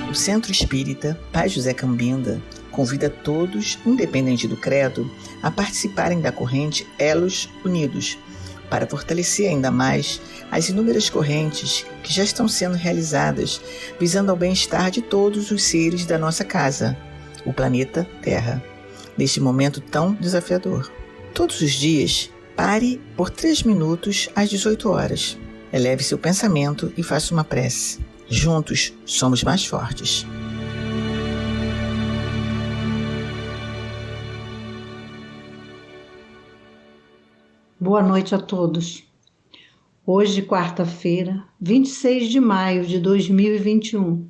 O Centro Espírita Pai José Cambinda convida todos, independente do credo, a participarem da corrente Elos Unidos, para fortalecer ainda mais as inúmeras correntes que já estão sendo realizadas, visando ao bem-estar de todos os seres da nossa casa, o planeta Terra, neste momento tão desafiador. Todos os dias, pare por 3 minutos às 18 horas. Eleve seu pensamento e faça uma prece. Juntos somos mais fortes. Boa noite a todos. Hoje, quarta-feira, 26 de maio de 2021.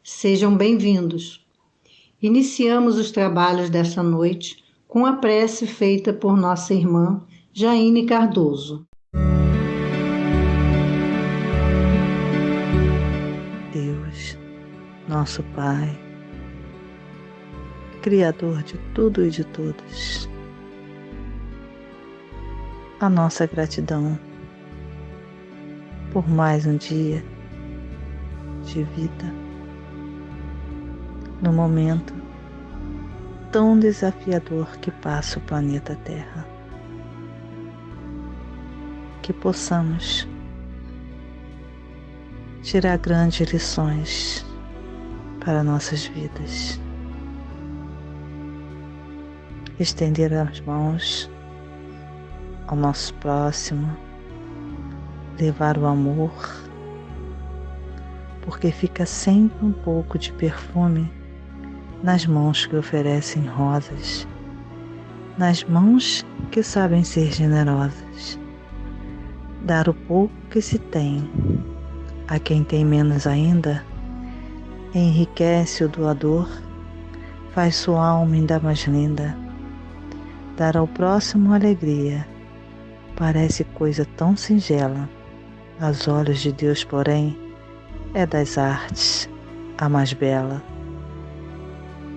Sejam bem-vindos. Iniciamos os trabalhos dessa noite com a prece feita por nossa irmã Jaine Cardoso. Deus, nosso Pai, Criador de tudo e de todos, a nossa gratidão por mais um dia de vida no momento tão desafiador que passa o planeta Terra. Que possamos tirar grandes lições para nossas vidas. Estender as mãos ao nosso próximo, levar o amor, porque fica sempre um pouco de perfume nas mãos que oferecem rosas, nas mãos que sabem ser generosas. Dar o pouco que se tem a quem tem menos ainda, enriquece o doador, faz sua alma ainda mais linda. Dar ao próximo alegria parece coisa tão singela, aos olhos de Deus, porém, é das artes a mais bela.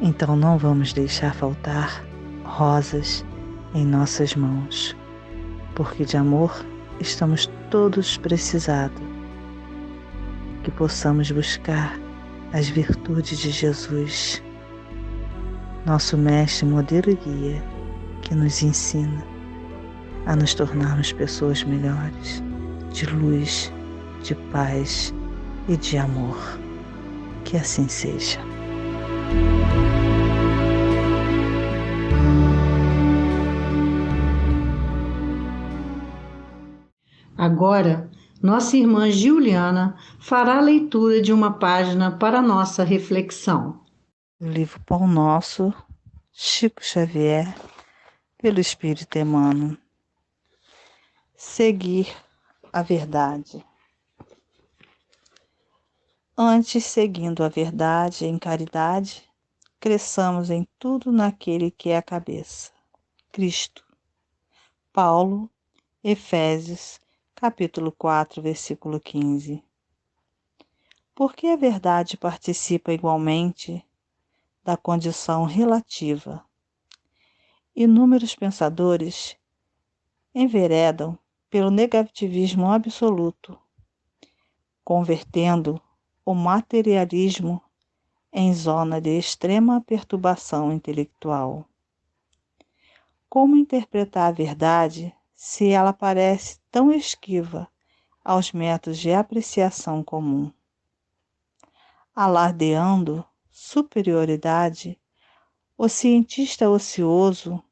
Então não vamos deixar faltar rosas em nossas mãos, porque de amor estamos todos precisados. Que possamos buscar as virtudes de Jesus, nosso mestre, modelo e guia, que nos ensina a nos tornarmos pessoas melhores, de luz, de paz e de amor. Que assim seja. Agora, nossa irmã Juliana fará a leitura de uma página para nossa reflexão. O livro Pão Nosso, Chico Xavier, pelo Espírito Emmanuel. Seguir a verdade. Antes, seguindo a verdade em caridade, cresçamos em tudo naquele que é a cabeça, Cristo. Paulo, Efésios, capítulo 4, versículo 15. Porque a verdade participa igualmente da condição relativa. Inúmeros pensadores enveredam pelo negativismo absoluto, convertendo o materialismo em zona de extrema perturbação intelectual. Como interpretar a verdade se ela parece tão esquiva aos métodos de apreciação comum? Alardeando superioridade, o cientista ocioso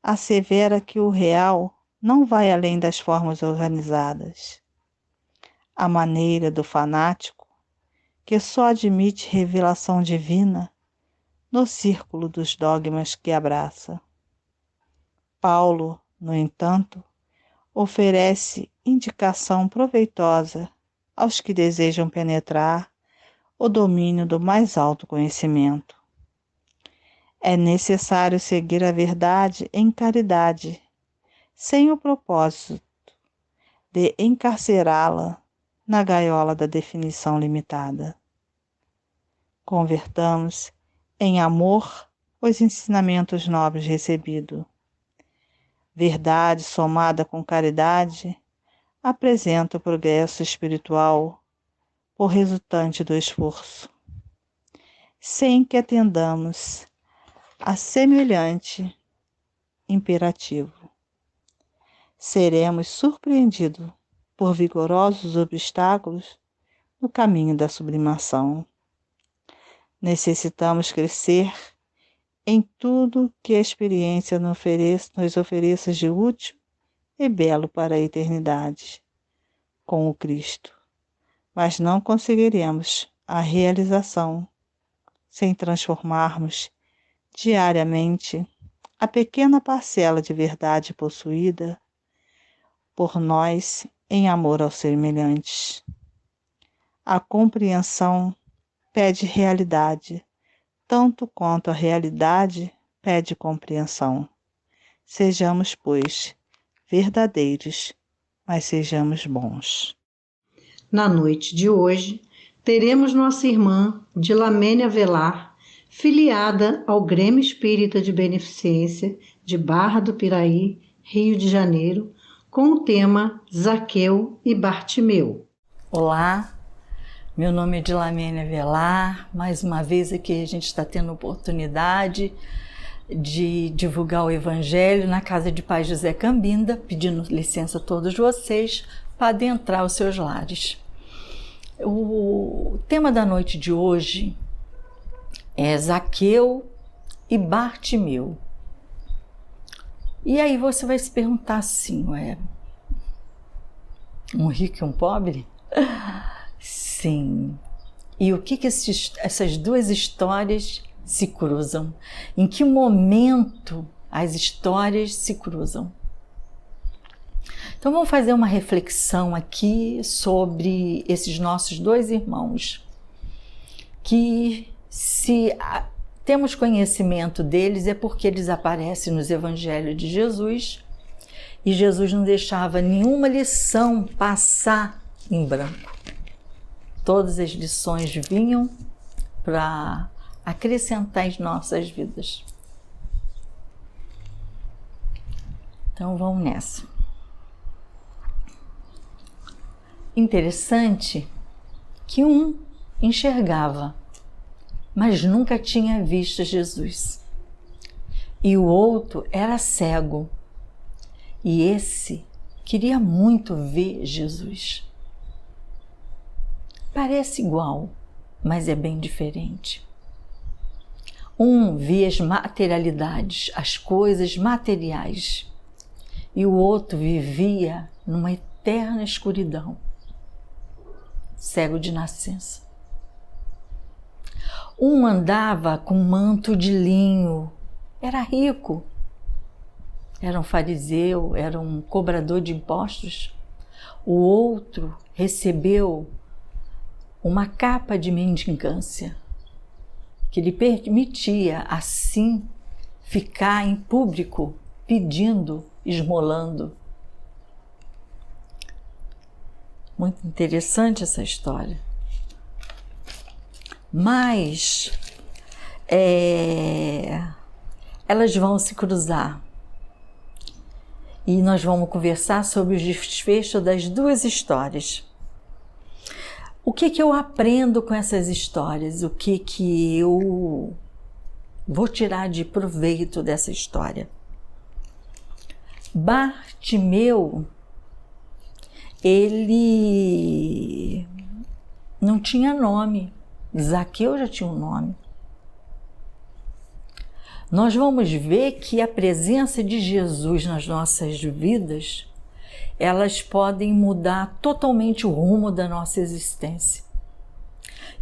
assevera que o real não vai além das formas organizadas. A maneira do fanático, que só admite revelação divina no círculo dos dogmas que abraça. Paulo, no entanto, oferece indicação proveitosa aos que desejam penetrar o domínio do mais alto conhecimento. É necessário seguir a verdade em caridade, sem o propósito de encarcerá-la na gaiola da definição limitada. Convertamos em amor os ensinamentos nobres recebidos. Verdade somada com caridade apresenta o progresso espiritual por resultante do esforço. sem que atendamos a semelhante imperativo. Seremos surpreendidos por vigorosos obstáculos no caminho da sublimação. Necessitamos crescer em tudo que a experiência nos ofereça de útil e belo para a eternidade com o Cristo, mas não conseguiremos a realização sem transformarmos diariamente a pequena parcela de verdade possuída por nós em amor aos semelhantes. A compreensão pede realidade, tanto quanto a realidade pede compreensão. Sejamos, pois, verdadeiros, mas sejamos bons. Na noite de hoje, teremos nossa irmã Dilamênia Velar, filiada ao Grêmio Espírita de Beneficência de Barra do Piraí, Rio de Janeiro, com o tema Zaqueu e Bartimeu. Olá, meu nome é Dilamênia Velar. Mais uma vez aqui a gente está tendo oportunidade de divulgar o Evangelho na Casa de Pai José Cambinda, pedindo licença a todos vocês para adentrar os seus lares. O tema da noite de hoje é Zaqueu e Bartimeu. E aí você vai se perguntar assim, um rico e um pobre? Sim. E o que essas duas histórias se cruzam? Em que momento as histórias se cruzam? Então vamos fazer uma reflexão aqui sobre esses nossos dois irmãos, que se temos conhecimento deles é porque eles aparecem nos evangelhos de Jesus e Jesus não deixava nenhuma lição passar em branco. Todas as lições vinham para acrescentar em nossas vidas. Então vamos nessa. Interessante que um enxergava, mas nunca tinha visto Jesus. E o outro era cego. E esse queria muito ver Jesus. Parece igual, mas é bem diferente. Um via as materialidades, as coisas materiais, e o outro vivia numa eterna escuridão, cego de nascença. Um andava com um manto de linho, era rico, era um fariseu, era um cobrador de impostos. O outro recebeu uma capa de mendicância, que lhe permitia, assim, ficar em público pedindo, esmolando. Muito interessante essa história. Mas elas vão se cruzar. E nós vamos conversar sobre o desfecho das duas histórias. O que eu aprendo com essas histórias? O que eu vou tirar de proveito dessa história? Bartimeu, ele não tinha nome. Zaqueu já tinha um nome. Nós vamos ver que a presença de Jesus nas nossas vidas, elas podem mudar totalmente o rumo da nossa existência.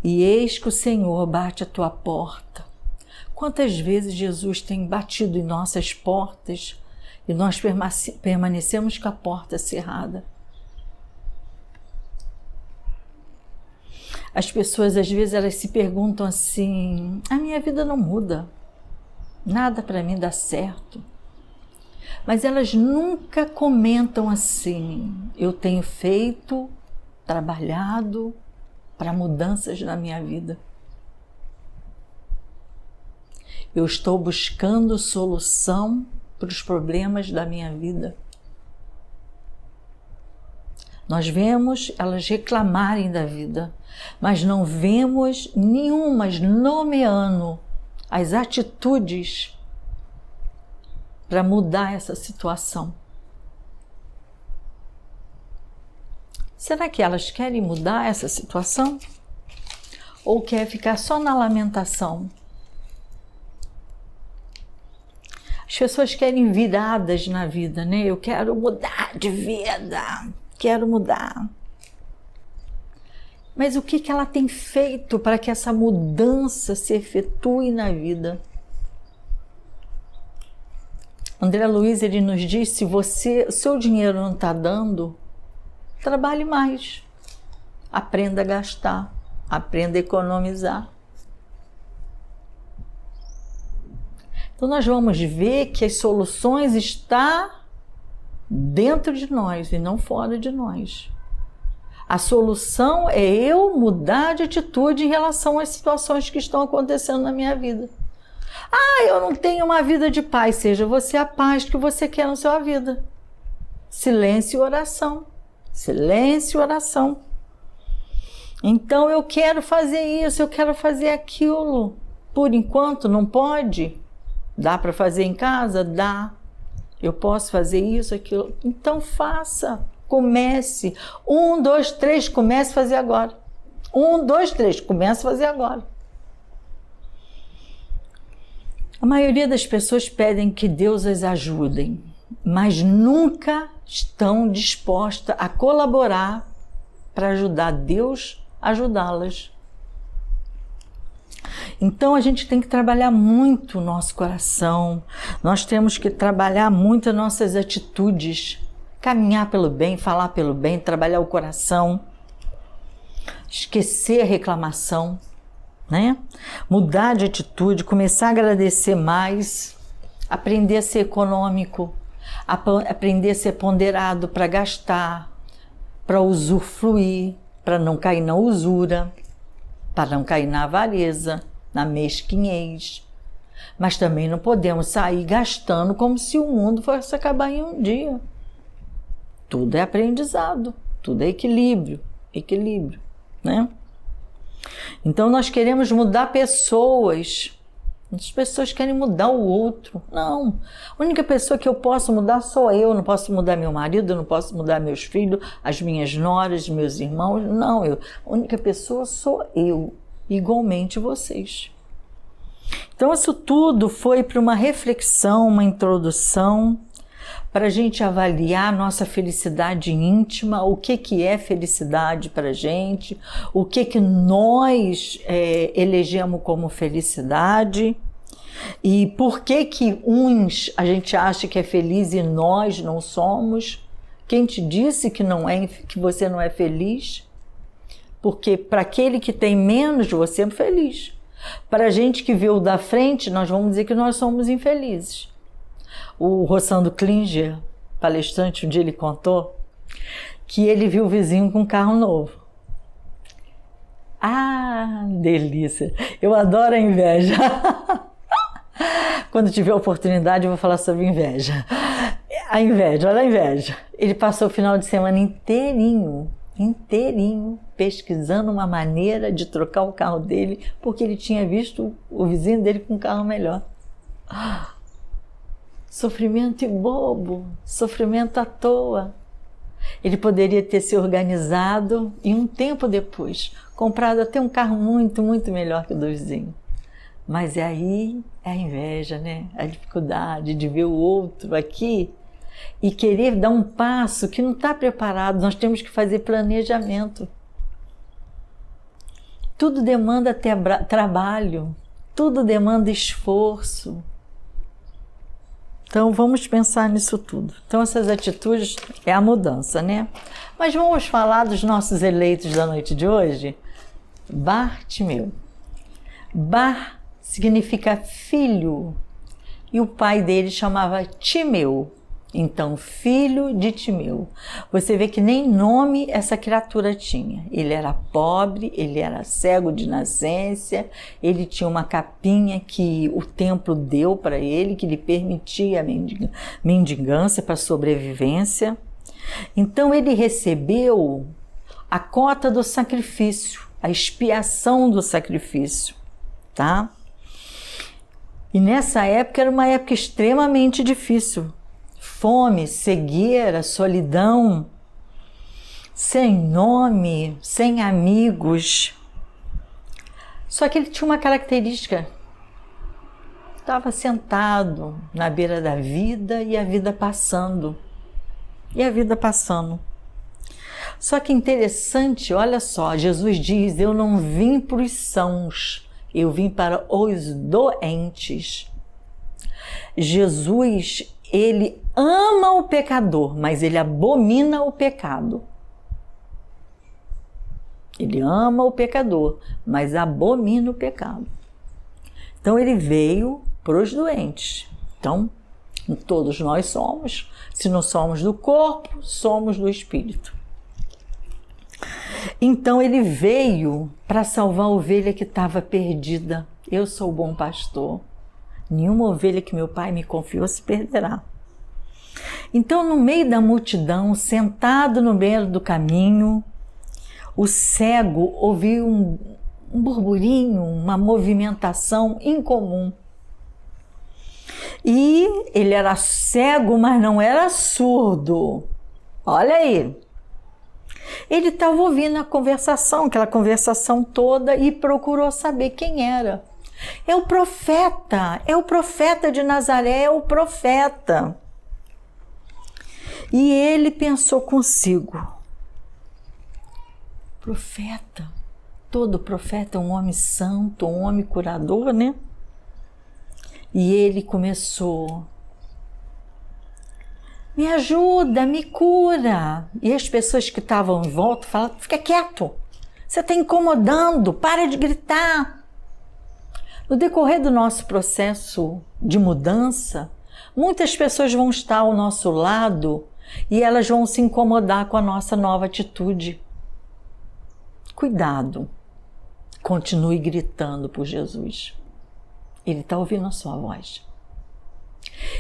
E eis que o Senhor bate à tua porta. Quantas vezes Jesus tem batido em nossas portas e nós permanecemos com a porta cerrada? As pessoas, às vezes, elas se perguntam assim: a minha vida não muda, nada para mim dá certo. Mas elas nunca comentam assim: eu tenho feito, trabalhado para mudanças na minha vida. Eu estou buscando solução para os problemas da minha vida. Nós vemos elas reclamarem da vida, mas não vemos nenhumas nomeando as atitudes para mudar essa situação. Será que elas querem mudar essa situação? Ou quer ficar só na lamentação? As pessoas querem viradas na vida, né? Eu quero mudar de vida, quero mudar. Mas o que ela tem feito para que essa mudança se efetue na vida? André Luiz, ele nos diz, se o seu dinheiro não está dando, trabalhe mais, aprenda a gastar, aprenda a economizar. Então nós vamos ver que as soluções estão dentro de nós e não fora de nós. A solução é eu mudar de atitude em relação às situações que estão acontecendo na minha vida. Eu não tenho uma vida de paz. Seja você a paz que você quer na sua vida. Silêncio e oração. Silêncio e oração. Então eu quero fazer isso, eu quero fazer aquilo. Por enquanto não pode? Dá para fazer em casa? Dá. Eu posso fazer isso, aquilo. Então faça. Comece. 1, 2, 3, comece a fazer agora. 1, 2, 3, comece a fazer agora. A maioria das pessoas pedem que Deus as ajude, mas nunca estão dispostas a colaborar para ajudar Deus a ajudá-las. Então a gente tem que trabalhar muito o nosso coração, nós temos que trabalhar muito as nossas atitudes, caminhar pelo bem, falar pelo bem, trabalhar o coração, esquecer a reclamação, né? Mudar de atitude, começar a agradecer mais, aprender a ser econômico, aprender a ser ponderado para gastar, para usufruir, para não cair na usura, para não cair na avareza, na mesquinhez. Mas também não podemos sair gastando como se o mundo fosse acabar em um dia. Tudo é aprendizado, tudo é equilíbrio, né? Então nós queremos mudar pessoas. As pessoas querem mudar o outro. Não. A única pessoa que eu posso mudar sou eu. Não posso mudar meu marido, não posso mudar meus filhos, as minhas noras, meus irmãos. Não, a única pessoa sou eu. Igualmente vocês. Então isso tudo foi para uma reflexão, uma introdução, para a gente avaliar a nossa felicidade íntima, o que é felicidade para a gente, o que nós elegemos como felicidade e por que uns a gente acha que é feliz e nós não somos. Quem te disse que você não é feliz? Porque para aquele que tem menos, você é feliz. Para a gente que vê o da frente, nós vamos dizer que nós somos infelizes. O Rossandro Klinger, palestrante, um dia ele contou que ele viu o vizinho com um carro novo. Ah, delícia! Eu adoro a inveja. Quando tiver oportunidade eu vou falar sobre inveja. A inveja, olha a inveja. Ele passou o final de semana inteirinho pesquisando uma maneira de trocar o carro dele, porque ele tinha visto o vizinho dele com um carro melhor. Sofrimento e bobo, sofrimento à toa. Ele poderia ter se organizado e um tempo depois comprado até um carro muito, muito melhor que o do vizinho. Mas aí é a inveja, né? A dificuldade de ver o outro aqui e querer dar um passo que não está preparado. Nós temos que fazer planejamento. Tudo demanda trabalho, tudo demanda esforço. Então vamos pensar nisso tudo. Então essas atitudes é a mudança, né? Mas vamos falar dos nossos eleitos da noite de hoje? Bartimeu. Bar significa filho e o pai dele chamava Timeu. Então, filho de Timeu. Você vê que nem nome essa criatura tinha. Ele era pobre, ele era cego de nascença, ele tinha uma capinha que o templo deu para ele, que lhe permitia a mendigância para sobrevivência. Então ele recebeu a cota do sacrifício, a expiação do sacrifício, tá? E nessa época era uma época extremamente difícil. Fome, cegueira, solidão, sem nome, sem amigos. Só que ele tinha uma característica. Estava sentado na beira da vida e a vida passando. E a vida passando. Só que interessante, olha só, Jesus diz, eu não vim para os sãos, eu vim para os doentes. Jesus, ele ama o pecador, mas ele abomina o pecado. Ele ama o pecador, mas abomina o pecado. Então ele veio para os doentes. Então, todos nós somos, se não somos do corpo, somos do espírito. Então ele veio para salvar a ovelha que estava perdida. Eu sou o bom pastor. Nenhuma ovelha que meu pai me confiou se perderá. Então, no meio da multidão, sentado no meio do caminho, o cego ouviu um burburinho, uma movimentação incomum. E ele era cego, mas não era surdo. Olha aí. Ele estava ouvindo a conversação, aquela conversação toda, e procurou saber quem era. É o profeta de Nazaré, é o profeta. E ele pensou consigo, profeta, todo profeta é um homem santo, um homem curador, né? E ele começou, me ajuda, me cura. E as pessoas que estavam em volta falavam, fica quieto, você está incomodando, para de gritar. No decorrer do nosso processo de mudança, muitas pessoas vão estar ao nosso lado e elas vão se incomodar com a nossa nova atitude. Cuidado, continue gritando por Jesus. Ele está ouvindo a sua voz.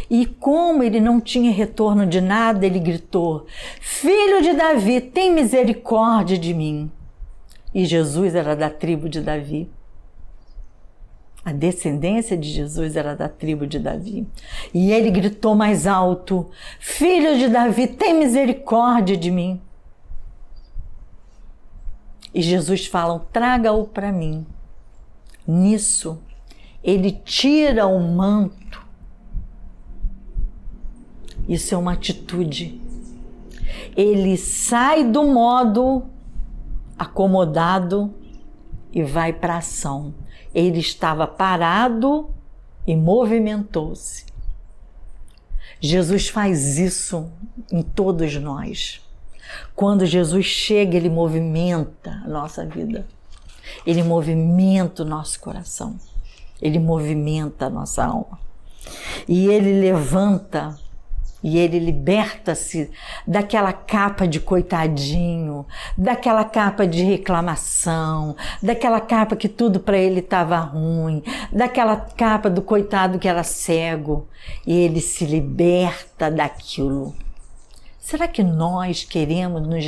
E como ele não tinha retorno de nada, ele gritou, Filho de Davi, tem misericórdia de mim. E Jesus era da tribo de Davi. A descendência de Jesus era da tribo de Davi. E ele gritou mais alto, Filho de Davi, tem misericórdia de mim. E Jesus fala, traga-o para mim. Nisso, ele tira o manto. Isso é uma atitude. Ele sai do modo acomodado e vai para a ação. Ele estava parado e movimentou-se. Jesus faz isso em todos nós. Quando Jesus chega, ele movimenta a nossa vida. Ele movimenta o nosso coração. Ele movimenta a nossa alma. E ele levanta e ele liberta-se daquela capa de coitadinho, daquela capa de reclamação, daquela capa que tudo para ele estava ruim, daquela capa do coitado que era cego. E ele se liberta daquilo. Será que nós queremos nos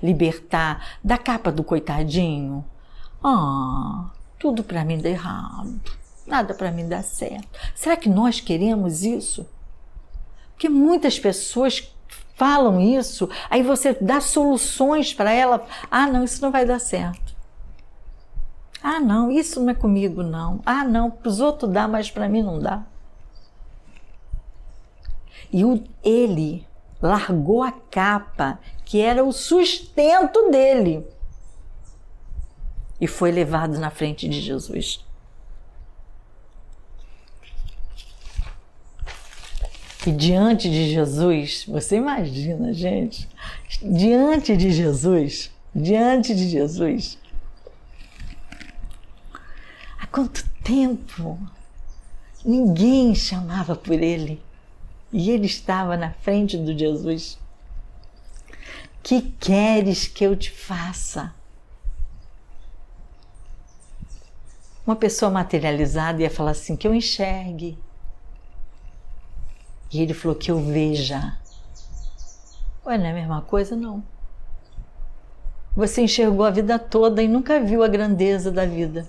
libertar da capa do coitadinho? Tudo para mim dá errado, nada para mim dá certo. Será que nós queremos isso? Porque muitas pessoas falam isso, aí você dá soluções para ela. Não, isso não vai dar certo. Não, isso não é comigo, não. Não, para os outros dá, mas para mim não dá. E ele largou a capa, que era o sustento dele, e foi levado na frente de Jesus. E diante de Jesus, você imagina, gente, diante de Jesus, há quanto tempo ninguém chamava por ele, e ele estava na frente do Jesus. Que queres que eu te faça? Uma pessoa materializada ia falar assim, que eu enxergue. E ele falou que eu veja. Ué, não é a mesma coisa? Não. Você enxergou a vida toda e nunca viu a grandeza da vida.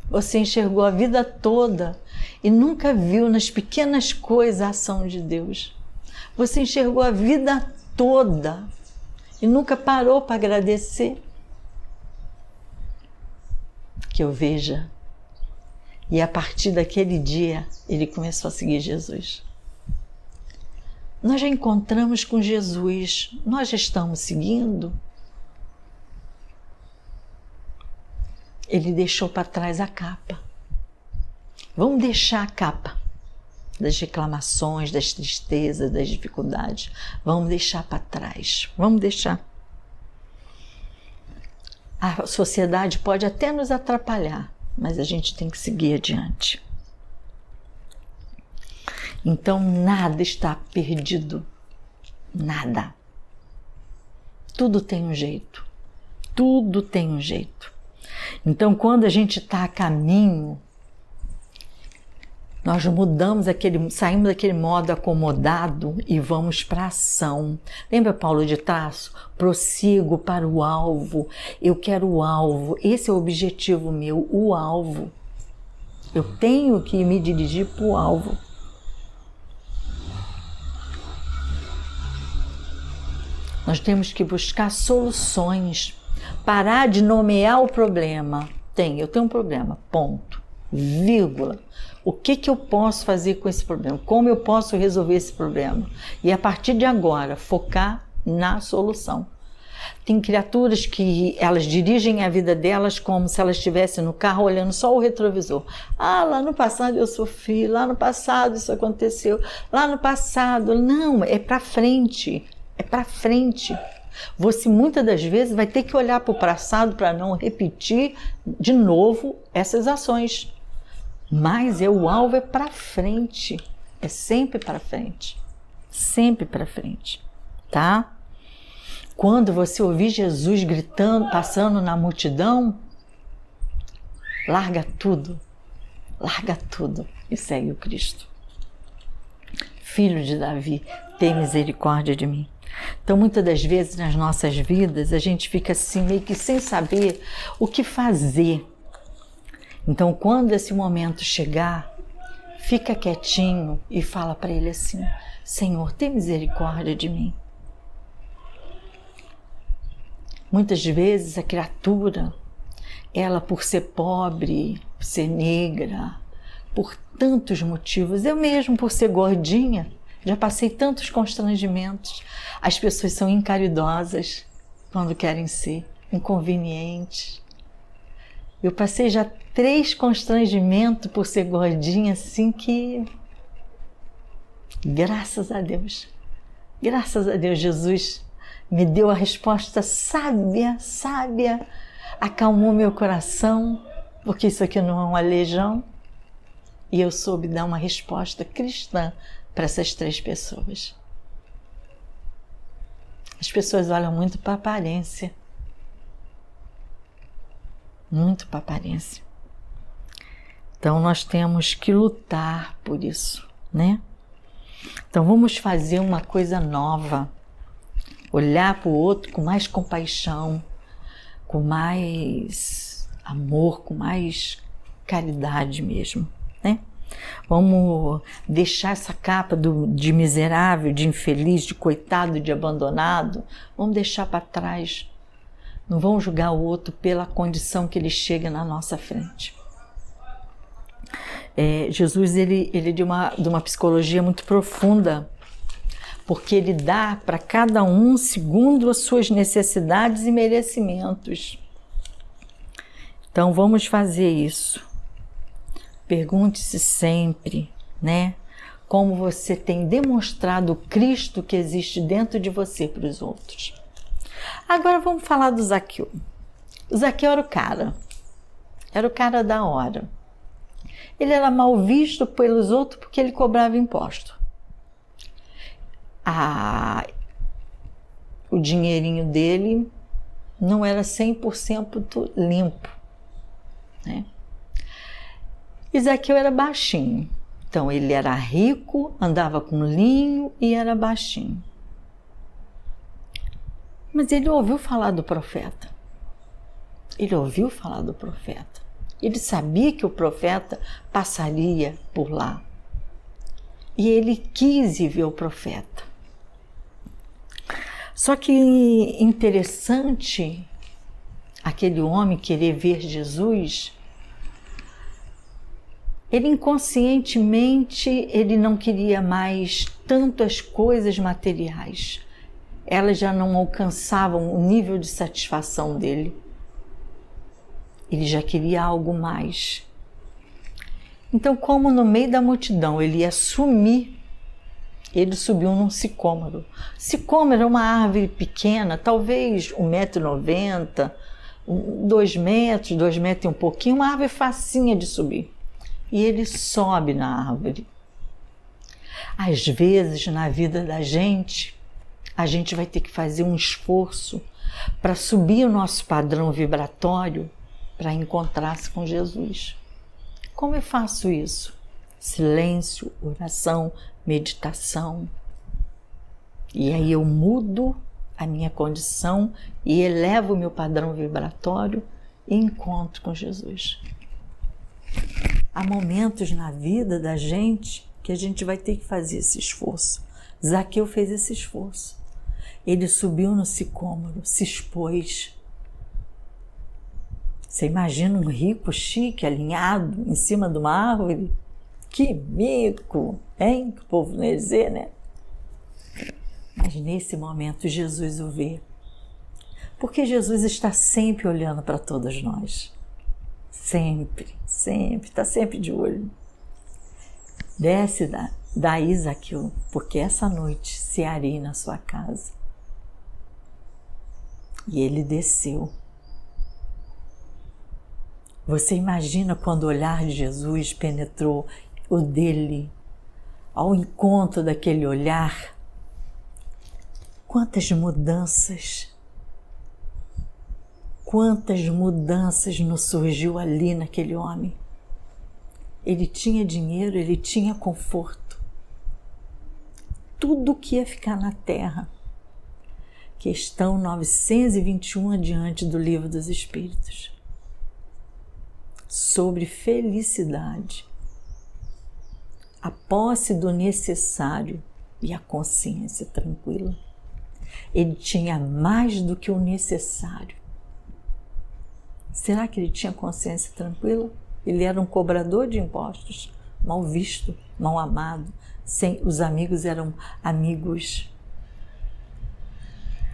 Você enxergou a vida toda e nunca viu nas pequenas coisas a ação de Deus. Você enxergou a vida toda e nunca parou para agradecer. Que eu veja. E a partir daquele dia, ele começou a seguir Jesus. Nós já encontramos com Jesus, nós já estamos seguindo. Ele deixou para trás a capa. Vamos deixar a capa das reclamações, das tristezas, das dificuldades. Vamos deixar para trás. Vamos deixar. A sociedade pode até nos atrapalhar, mas a gente tem que seguir adiante. Então nada está perdido. Nada. Tudo tem um jeito. Tudo tem um jeito. Então, quando a gente está a caminho, nós mudamos saímos daquele modo acomodado e vamos para a ação. Lembra Paulo de Tarso? Prossigo para o alvo. Eu quero o alvo. Esse é o objetivo meu, o alvo. Eu tenho que me dirigir para o alvo. Nós temos que buscar soluções. Parar de nomear o problema. Eu tenho um problema, ponto, vírgula. O que eu posso fazer com esse problema? Como eu posso resolver esse problema? E a partir de agora, focar na solução. Tem criaturas que elas dirigem a vida delas como se elas estivessem no carro olhando só o retrovisor. Ah, lá no passado eu sofri, lá no passado isso aconteceu, lá no passado. Não, é para frente, é para frente. Você muitas das vezes vai ter que olhar para o passado para não repetir de novo essas ações. Mas o alvo é para frente, é sempre para frente, sempre para frente, tá? Quando você ouvir Jesus gritando, passando na multidão, larga tudo e segue o Cristo. Filho de Davi, tem misericórdia de mim. Então, muitas das vezes nas nossas vidas, a gente fica assim meio que sem saber o que fazer. Então, quando esse momento chegar, fica quietinho e fala para ele assim: Senhor, tem misericórdia de mim. Muitas vezes a criatura, ela por ser pobre, por ser negra, por tantos motivos, eu mesmo por ser gordinha, já passei tantos constrangimentos. As pessoas são incaridosas quando querem ser, inconvenientes. Eu passei já 3 constrangimentos por ser gordinha, assim que... Graças a Deus, Jesus me deu a resposta sábia, acalmou meu coração, porque isso aqui não é um aleijão, e eu soube dar uma resposta cristã para essas 3 pessoas. As pessoas olham muito para a aparência. Muito para a aparência. Então nós temos que lutar por isso, né? Então vamos fazer uma coisa nova. Olhar para o outro com mais compaixão, com mais amor, com mais caridade mesmo, né? Vamos deixar essa capa de miserável, de infeliz, de coitado, de abandonado, vamos deixar para trás. Não vamos julgar o outro pela condição que ele chega na nossa frente. Jesus ele é de uma psicologia muito profunda, porque ele dá para cada um segundo as suas necessidades e merecimentos. Então vamos fazer isso. Pergunte-se sempre, né? Como você tem demonstrado o Cristo que existe dentro de você para os outros. Agora vamos falar do Zaqueu. O Zaqueu era o cara da hora. Ele era mal visto pelos outros porque ele cobrava imposto. O dinheirinho dele não era 100% limpo, né? E Zaqueu era baixinho. Então ele era rico, andava com linho e era baixinho. Mas ele ouviu falar do profeta. Ele ouviu falar do profeta. Ele sabia que o profeta passaria por lá. E ele quis ir ver o profeta. Só que interessante aquele homem querer ver Jesus. Ele inconscientemente, ele não queria mais tantas coisas materiais. Elas já não alcançavam o nível de satisfação dele. Ele já queria algo mais. Então, como no meio da multidão ele ia sumir, ele subiu num sicômoro. Sicômoro é uma árvore pequena, talvez 1,90 m, 2 metros, 2 metros e um pouquinho, uma árvore facinha de subir. E ele sobe na árvore. Às vezes, na vida da gente, a gente vai ter que fazer um esforço para subir o nosso padrão vibratório para encontrar-se com Jesus. Como eu faço isso? Silêncio, oração, meditação. E aí eu mudo a minha condição e elevo o meu padrão vibratório e encontro com Jesus. Há momentos na vida da gente que a gente vai ter que fazer esse esforço. Zaqueu fez esse esforço. Ele subiu no sicômoro, se expôs. Você imagina um rico chique, alinhado, em cima de uma árvore? Que mico, hein? Que o povo não ia dizer, né? Mas nesse momento Jesus o vê. Porque Jesus está sempre olhando para todos nós. Sempre, sempre, está sempre de olho. Desce daí, Zaqueu, porque essa noite cearei na sua casa. E ele desceu. Você imagina quando o olhar de Jesus penetrou o dele, ao encontro daquele olhar? Quantas mudanças nos surgiu ali naquele homem. Ele tinha dinheiro, ele tinha conforto. Tudo que ia ficar na terra. Questão 921 adiante do Livro dos Espíritos. Sobre felicidade, a posse do necessário e a consciência tranquila. Ele tinha mais do que o necessário. Será que ele tinha consciência tranquila? Ele era um cobrador de impostos, mal visto, mal amado. Os amigos eram amigos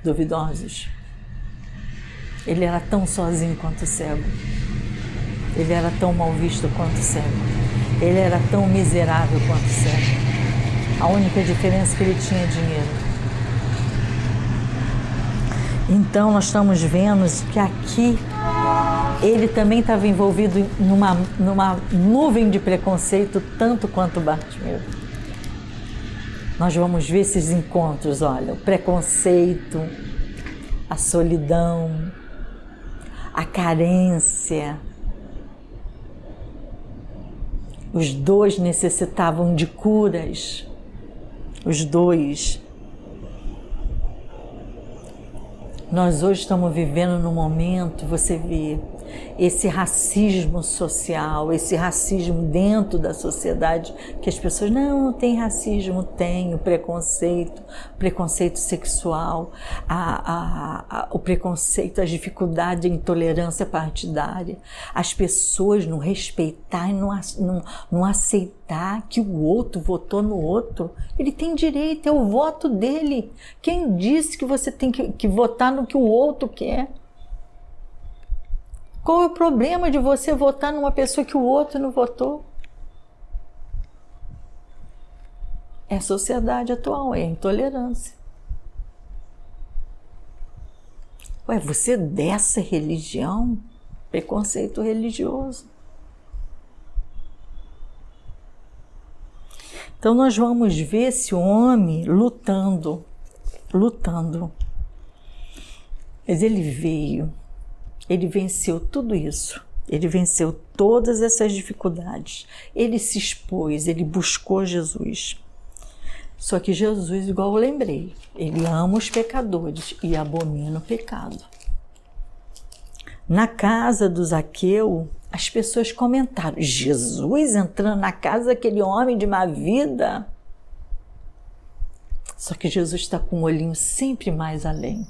duvidosos. Ele era tão sozinho quanto cego. Ele era tão mal visto quanto cego. Ele era tão miserável quanto cego. A única diferença é que ele tinha dinheiro. Então nós estamos vendo que aqui ele também estava envolvido numa nuvem de preconceito tanto quanto Bartimeu. Nós vamos ver esses encontros, olha, o preconceito, a solidão, a carência. Os dois necessitavam de curas, os dois. Nós hoje estamos vivendo num momento, você vê, esse racismo social, esse racismo dentro da sociedade, que as pessoas, não tem racismo, tem o preconceito sexual, o preconceito, as dificuldades, a intolerância partidária, as pessoas não respeitar e não aceitar que o outro votou no outro. Ele tem direito, é o voto dele. Quem disse que você tem que votar no que o outro quer? Qual é o problema de você votar numa pessoa que o outro não votou? É a sociedade atual, é a intolerância. Ué, você dessa religião? Preconceito religioso. Então nós vamos ver esse homem lutando. Mas ele veio. Ele venceu tudo isso, ele venceu todas essas dificuldades, ele se expôs, ele buscou Jesus. Só que Jesus, igual eu lembrei, ele ama os pecadores e abomina o pecado. Na casa do Zaqueu, as pessoas comentaram: Jesus entrando na casa daquele homem de má vida. Só que Jesus está com um olhinho sempre mais além.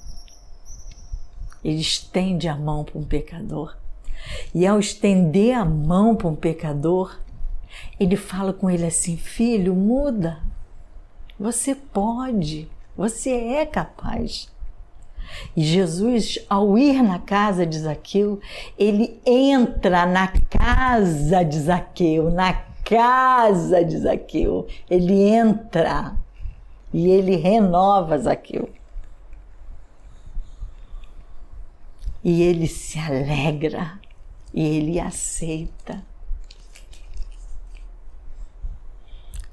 Ele estende a mão para um pecador. E ao estender a mão para um pecador, ele fala com ele assim: filho, muda. Você pode, você é capaz. E Jesus, ao ir na casa de Zaqueu, ele entra na casa de Zaqueu, ele entra e ele renova Zaqueu. E ele se alegra e ele aceita.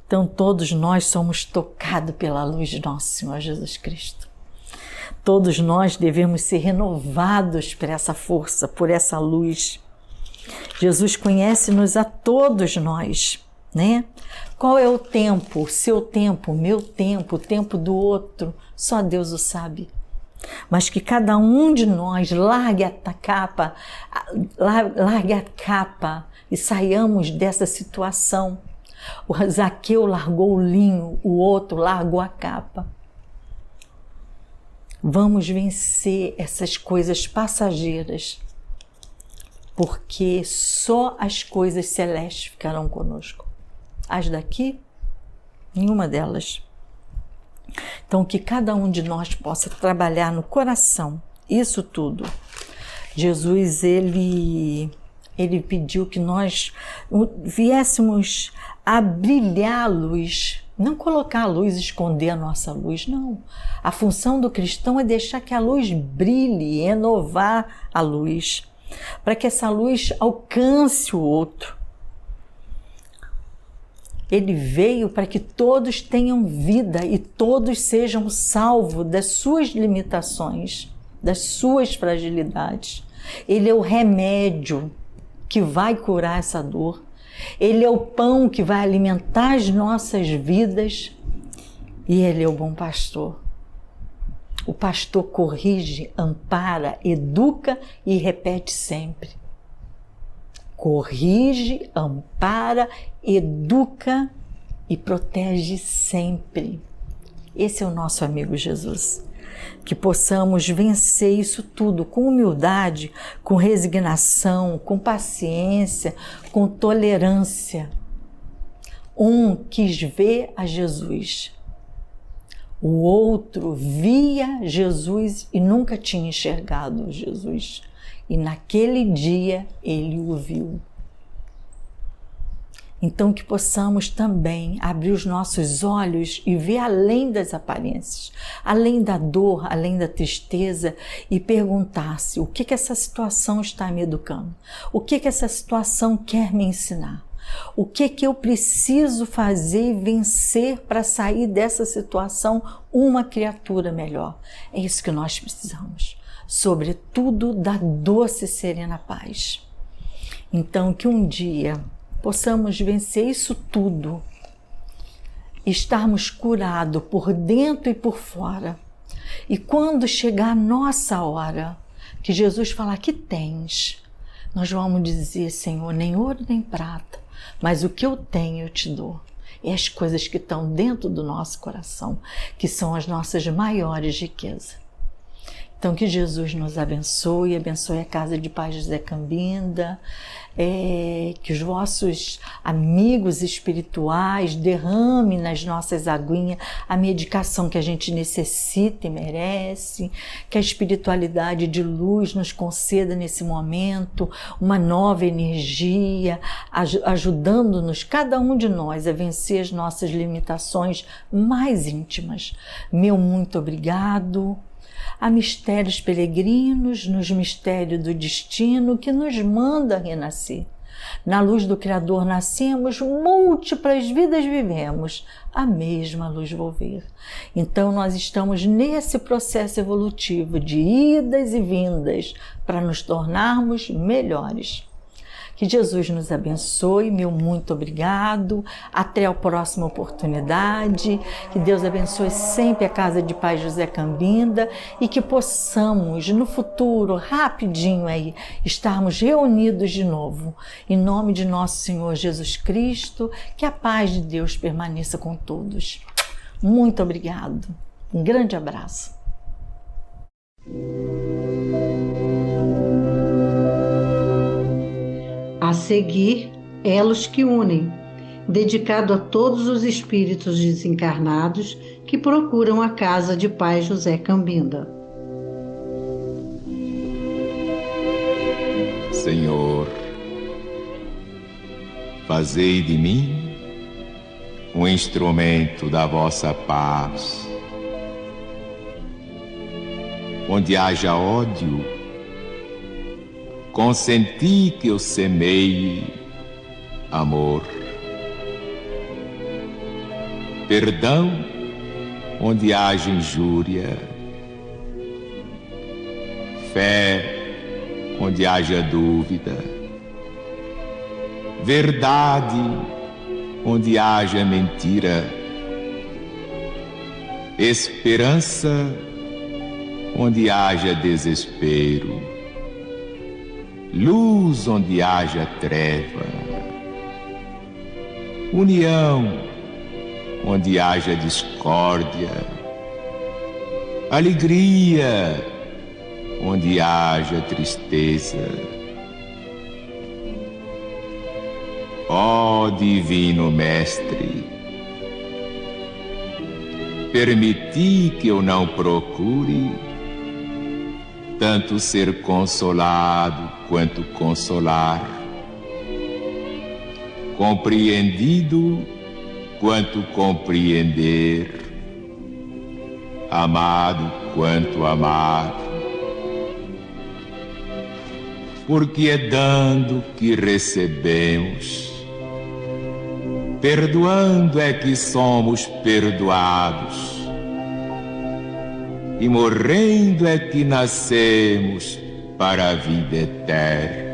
Então todos nós somos tocados pela luz de nosso Senhor Jesus Cristo. Todos nós devemos ser renovados por essa força, por essa luz. Jesus conhece-nos a todos nós, né? Qual é o tempo, o seu tempo, o meu tempo, o tempo do outro? Só Deus o sabe. Mas que cada um de nós largue a capa e saiamos dessa situação. O Zaqueu largou o linho, o outro largou a capa. Vamos vencer essas coisas passageiras, porque só as coisas celestes ficarão conosco. As daqui, nenhuma delas. Então, que cada um de nós possa trabalhar no coração isso tudo. Jesus, ele pediu que nós viéssemos a brilhar a luz, não colocar a luz, esconder a nossa luz, não. A função do cristão é deixar que a luz brilhe, renovar a luz, para que essa luz alcance o outro. Ele veio para que todos tenham vida e todos sejam salvos das suas limitações, das suas fragilidades. Ele é o remédio que vai curar essa dor. Ele é o pão que vai alimentar as nossas vidas e Ele é o bom pastor. O pastor corrige, ampara, educa e repete sempre. Corrige, ampara, educa e protege sempre. Esse é o nosso amigo Jesus. Que possamos vencer isso tudo com humildade, com resignação, com paciência, com tolerância. Um quis ver a Jesus. O outro via Jesus e nunca tinha enxergado Jesus. E naquele dia ele o viu. Então que possamos também abrir os nossos olhos e ver além das aparências, além da dor, além da tristeza e perguntar-se: o que essa situação está me educando? O que essa situação quer me ensinar? O que eu preciso fazer e vencer para sair dessa situação uma criatura melhor? É isso que nós precisamos. Sobretudo da doce e serena paz. Então que um dia possamos vencer isso tudo, estarmos curados por dentro e por fora. E quando chegar a nossa hora, que Jesus falar: que tens? Nós vamos dizer: Senhor, nem ouro nem prata, mas o que eu tenho eu te dou. É as coisas que estão dentro do nosso coração, que são as nossas maiores riquezas. Então que Jesus nos abençoe, abençoe a Casa de Paz José Cambinda, que os vossos amigos espirituais derramem nas nossas aguinhas a medicação que a gente necessita e merece, que a espiritualidade de luz nos conceda nesse momento uma nova energia, ajudando-nos, cada um de nós, a vencer as nossas limitações mais íntimas. Meu muito obrigado. Há mistérios peregrinos nos mistérios do destino que nos manda renascer. Na luz do Criador nascemos, múltiplas vidas vivemos, a mesma luz volver. Então nós estamos nesse processo evolutivo de idas e vindas para nos tornarmos melhores. Que Jesus nos abençoe, meu muito obrigado. Até a próxima oportunidade. Que Deus abençoe sempre a Casa de Pai José Cambinda e que possamos no futuro, rapidinho aí, estarmos reunidos de novo. Em nome de nosso Senhor Jesus Cristo, que a paz de Deus permaneça com todos. Muito obrigado. Um grande abraço. A seguir, Elos que Unem, dedicado a todos os espíritos desencarnados que procuram a Casa de Pai José Cambinda. Senhor, fazei de mim um instrumento da vossa paz. Onde haja ódio, consenti que eu semeie amor. Perdão, onde haja injúria. Fé, onde haja dúvida. Verdade, onde haja mentira. Esperança, onde haja desespero. Luz, onde haja treva. União, onde haja discórdia. Alegria, onde haja tristeza. Ó Divino Mestre, permiti que eu não procure tanto ser consolado quanto consolar, compreendido quanto compreender, amado quanto amar, porque é dando que recebemos, perdoando é que somos perdoados, e morrendo é que nascemos para a vida eterna.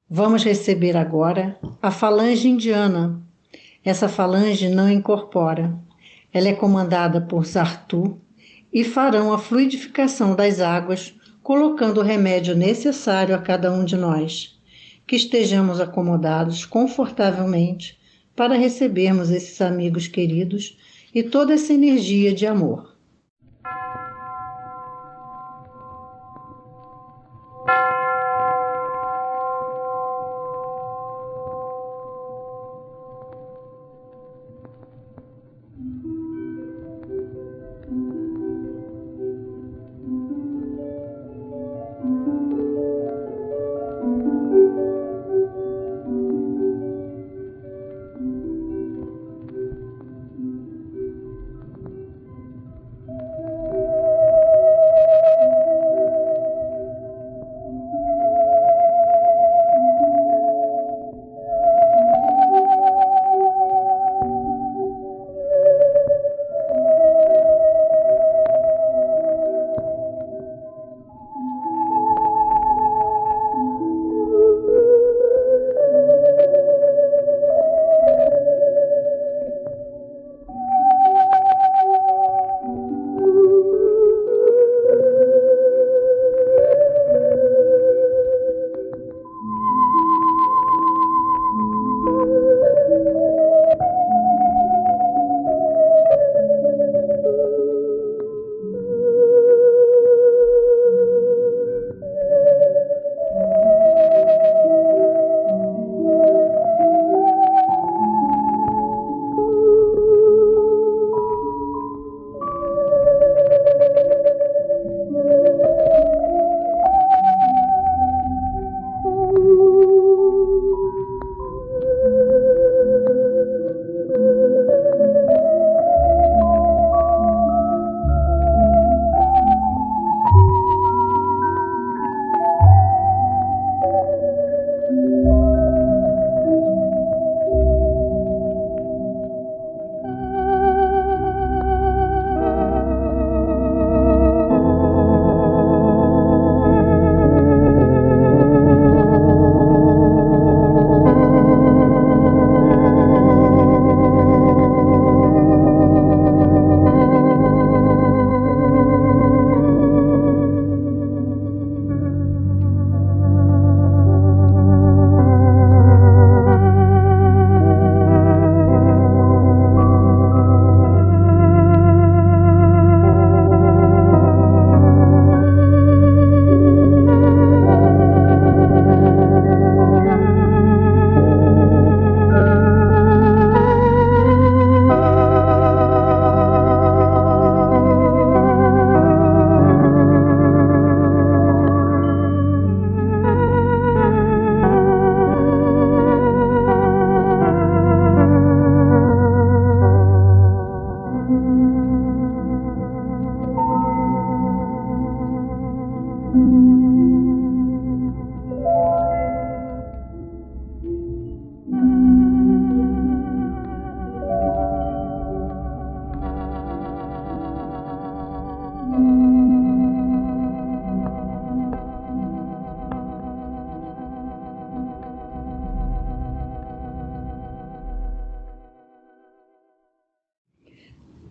Vamos receber agora a falange indiana. Essa falange não incorpora. Ela é comandada por Zartu e farão a fluidificação das águas, colocando o remédio necessário a cada um de nós. Que estejamos acomodados confortavelmente para recebermos esses amigos queridos e toda essa energia de amor.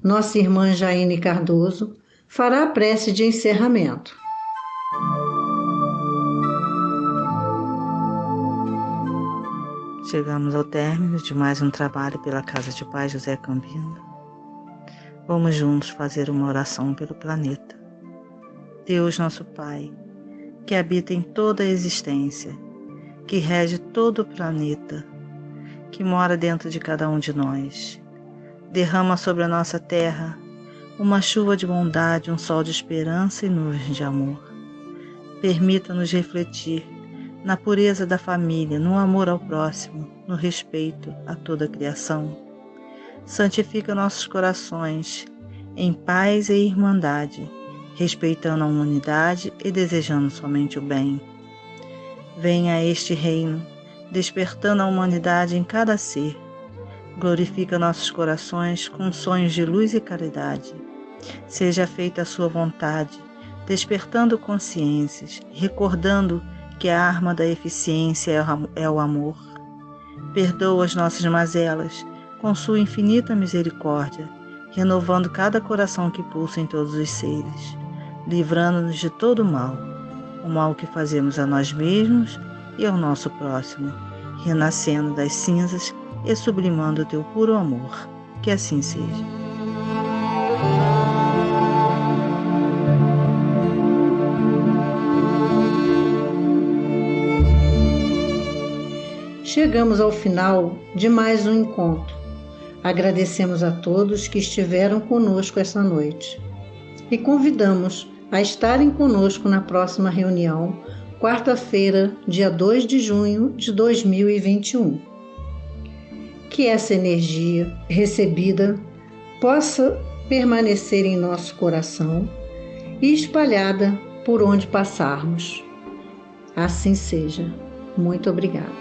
nossa irmã Jaine Cardoso fará a prece de encerramento. Chegamos ao término de mais um trabalho pela Casa de Pai José Cambinda. Vamos juntos fazer uma oração pelo planeta. Deus nosso Pai, que habita em toda a existência, que rege todo o planeta, que mora dentro de cada um de nós, derrama sobre a nossa terra uma chuva de bondade, um sol de esperança e nuvens de amor. Permita-nos refletir na pureza da família, no amor ao próximo, no respeito a toda a criação. Santifica nossos corações em paz e irmandade, respeitando a humanidade e desejando somente o bem. Venha a este reino, despertando a humanidade em cada ser. Glorifica nossos corações com sonhos de luz e caridade. Seja feita a sua vontade, despertando consciências, recordando que a arma da eficiência é o amor. Perdoa as nossas mazelas com sua infinita misericórdia, renovando cada coração que pulsa em todos os seres, livrando-nos de todo o mal que fazemos a nós mesmos e ao nosso próximo, renascendo das cinzas e sublimando o teu puro amor. Que assim seja. Chegamos ao final de mais um encontro. Agradecemos a todos que estiveram conosco essa noite e convidamos a estarem conosco na próxima reunião, quarta-feira, dia 2 de junho de 2021. Que essa energia recebida possa permanecer em nosso coração e espalhada por onde passarmos. Assim seja. Muito obrigada.